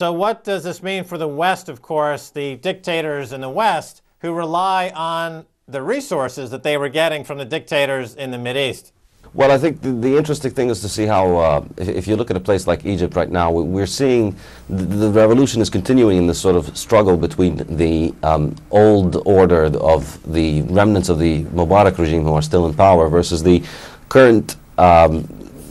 So what does this mean for the West, of course, the dictators in the West who rely on the resources that they were getting from the dictators in the Mideast? Well, I think the interesting thing is to see how, if you look at a place like Egypt right now, we're seeing the revolution is continuing in this sort of struggle between the old order of the remnants of the Mubarak regime who are still in power versus the current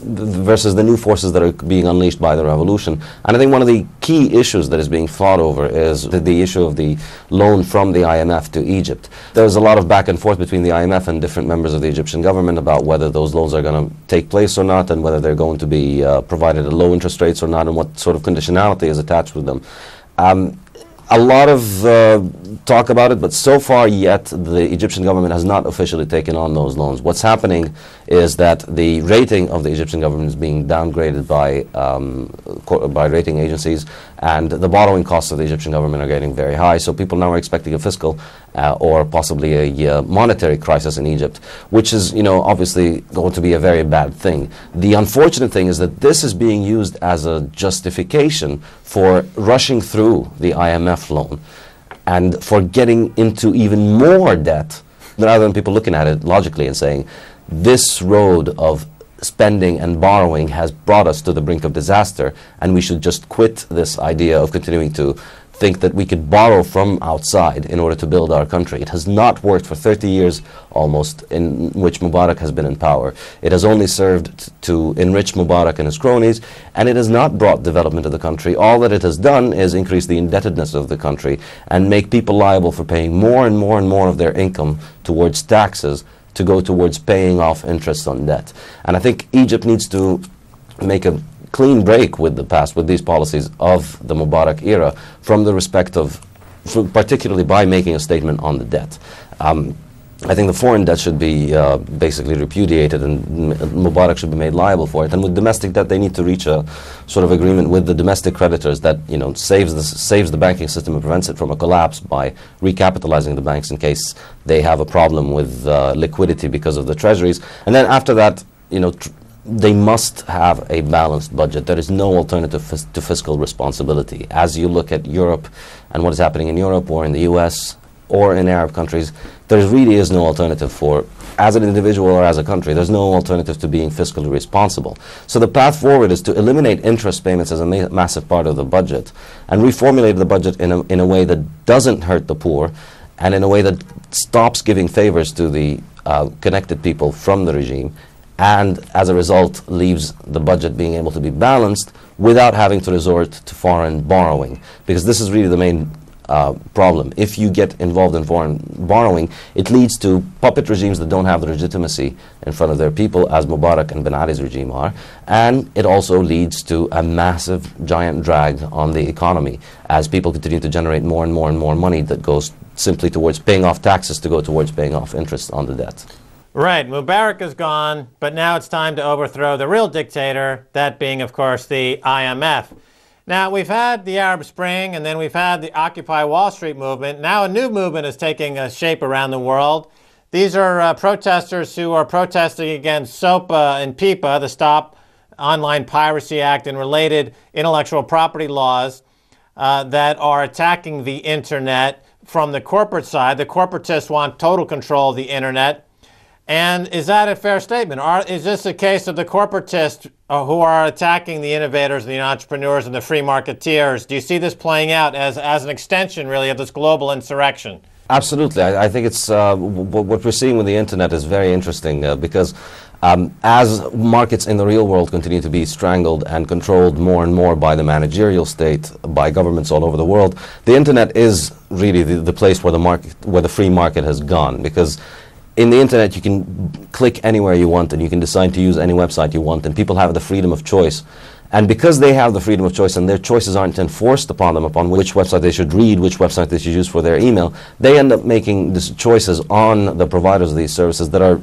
versus the new forces that are being unleashed by the revolution. And I think one of the key issues that is being fought over is the issue of the loan from the IMF to Egypt. There's a lot of back and forth between the IMF and different members of the Egyptian government about whether those loans are going to take place or not, and whether they're going to be provided at low interest rates or not, and what sort of conditionality is attached with them. A lot of talk about it, but so far yet the Egyptian government has not officially taken on those loans. What's happening is that the rating of the Egyptian government is being downgraded by rating agencies, and the borrowing costs of the Egyptian government are getting very high. So people now are expecting a fiscal or possibly a monetary crisis in Egypt, which is, obviously going to be a very bad thing. The unfortunate thing is that this is being used as a justification for rushing through the IMF loan and for getting into even more debt, rather than people looking at it logically and saying, this road of spending and borrowing has brought us to the brink of disaster, and we should just quit this idea of continuing to think that we could borrow from outside in order to build our country. It has not worked for 30 years almost in which Mubarak has been in power. It has only served to enrich Mubarak and his cronies, and it has not brought development to the country. All that it has done is increase the indebtedness of the country and make people liable for paying more and more and more of their income towards taxes to go towards paying off interest on debt. And I think Egypt needs to make a clean break with the past, with these policies of the Mubarak era, from the respect of, particularly by making a statement on the debt. I think the foreign debt should be basically repudiated, and Mubarak should be made liable for it. And with domestic debt, they need to reach a sort of agreement with the domestic creditors that saves the banking system and prevents it from a collapse by recapitalizing the banks in case they have a problem with liquidity because of the treasuries. And then after that, they must have a balanced budget. There is no alternative to fiscal responsibility. As you look at Europe and what is happening in Europe or in the US or in Arab countries, there really is no alternative for, as an individual or as a country, there's no alternative to being fiscally responsible. So the path forward is to eliminate interest payments as a massive part of the budget and reformulate the budget in a way that doesn't hurt the poor and in a way that stops giving favors to the connected people from the regime, and as a result leaves the budget being able to be balanced without having to resort to foreign borrowing. Because this is really the main problem. If you get involved in foreign borrowing, it leads to puppet regimes that don't have the legitimacy in front of their people, as Mubarak and Ben Ali's regime are, and it also leads to a massive, giant drag on the economy as people continue to generate more and more and more money that goes simply towards paying off taxes to go towards paying off interest on the debt. Right, Mubarak is gone, but now it's time to overthrow the real dictator, that being, of course, the IMF. Now, we've had the Arab Spring, and then we've had the Occupy Wall Street movement. Now a new movement is taking shape around the world. These are protesters who are protesting against SOPA and PIPA, the Stop Online Piracy Act, and related intellectual property laws that are attacking the Internet from the corporate side. The corporatists want total control of the Internet. And is that a fair statement? Is this a case of the corporatists who are attacking the innovators, the entrepreneurs, and the free marketeers? Do you see this playing out as an extension, really, of this global insurrection? Absolutely. I think it's what we're seeing with the Internet is very interesting because as markets in the real world continue to be strangled and controlled more and more by the managerial state, by governments all over the world, the Internet is really the place where the free market has gone, because in the Internet, you can click anywhere you want, and you can decide to use any website you want, and people have the freedom of choice. And because they have the freedom of choice and their choices aren't enforced upon them, upon which website they should read, which website they should use for their email, they end up making these choices on the providers of these services that are,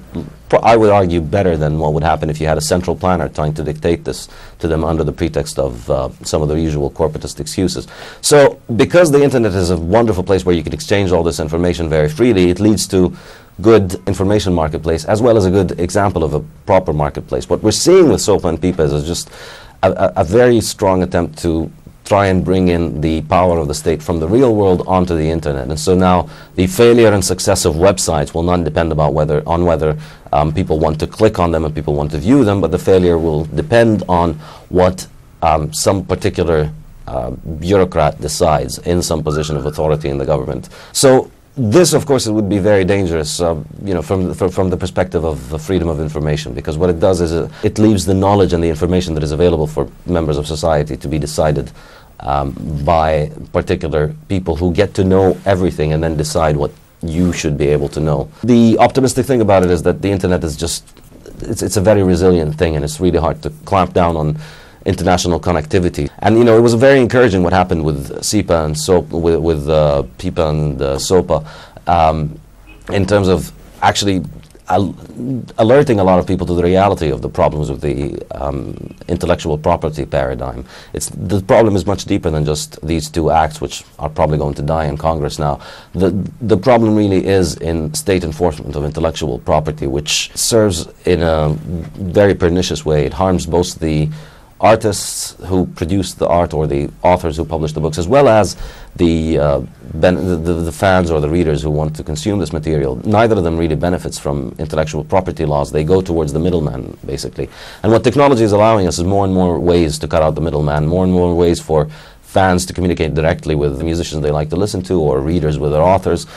I would argue, better than what would happen if you had a central planner trying to dictate this to them under the pretext of some of the usual corporatist excuses. So because the Internet is a wonderful place where you can exchange all this information very freely, it leads to good information marketplace as well as a good example of a proper marketplace. What we're seeing with SOPA and PIPA is just a very strong attempt to try and bring in the power of the state from the real world onto the internet. And so now the failure and success of websites will not depend on whether people want to click on them and people want to view them, but the failure will depend on what some particular bureaucrat decides in some position of authority in the government. So this, of course, it would be very dangerous, from the perspective of freedom of information, because what it does is it leaves the knowledge and the information that is available for members of society to be decided by particular people who get to know everything and then decide what you should be able to know. The optimistic thing about it is that the internet is just, it's a very resilient thing, and it's really hard to clamp down on international connectivity. And you know, it was very encouraging what happened with SIPA and SOPA, with PIPA and SOPA, in terms of actually alerting a lot of people to the reality of the problems with the intellectual property paradigm. The problem is much deeper than just these two acts, which are probably going to die in Congress now. The problem really is in state enforcement of intellectual property, which serves in a very pernicious way. It harms both the artists who produce the art or the authors who publish the books, as well as the fans or the readers who want to consume this material. Neither of them really benefits from intellectual property laws. They go towards the middleman, basically. And what technology is allowing us is more and more ways to cut out the middleman, more and more ways for fans to communicate directly with the musicians they like to listen to, or readers with their authors.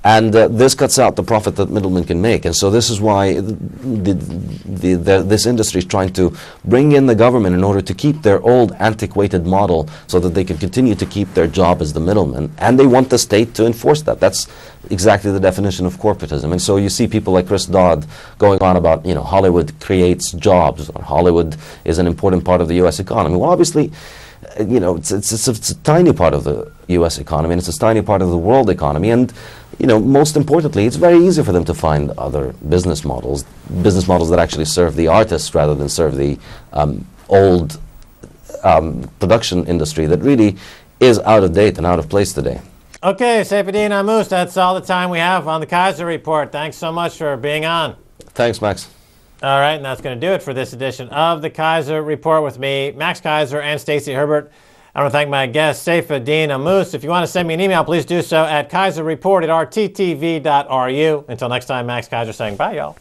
And this cuts out the profit that middlemen can make. And so this is why this industry is trying to bring in the government in order to keep their old antiquated model so that they can continue to keep their job as the middleman. And they want the state to enforce that. That's exactly the definition of corporatism. And so you see people like Chris Dodd going on about, you know, Hollywood creates jobs, or Hollywood is an important part of the U.S. economy. Well, obviously, you know, it's a tiny part of the U.S. economy, and it's a tiny part of the world economy. And you know, most importantly, it's very easy for them to find other business models that actually serve the artists rather than serve the old production industry that really is out of date and out of place today. Okay, Saifedean Ammous, that's all the time we have on the Keiser Report. Thanks so much for being on. Thanks, Max. All right, and that's going to do it for this edition of the Keiser Report with me, Max Keiser, and Stacey Herbert. I want to thank my guest, Saifedean Ammous. If you want to send me an email, please do so at keiserreport@rttv.ru. Until next time, Max Keiser saying bye, y'all.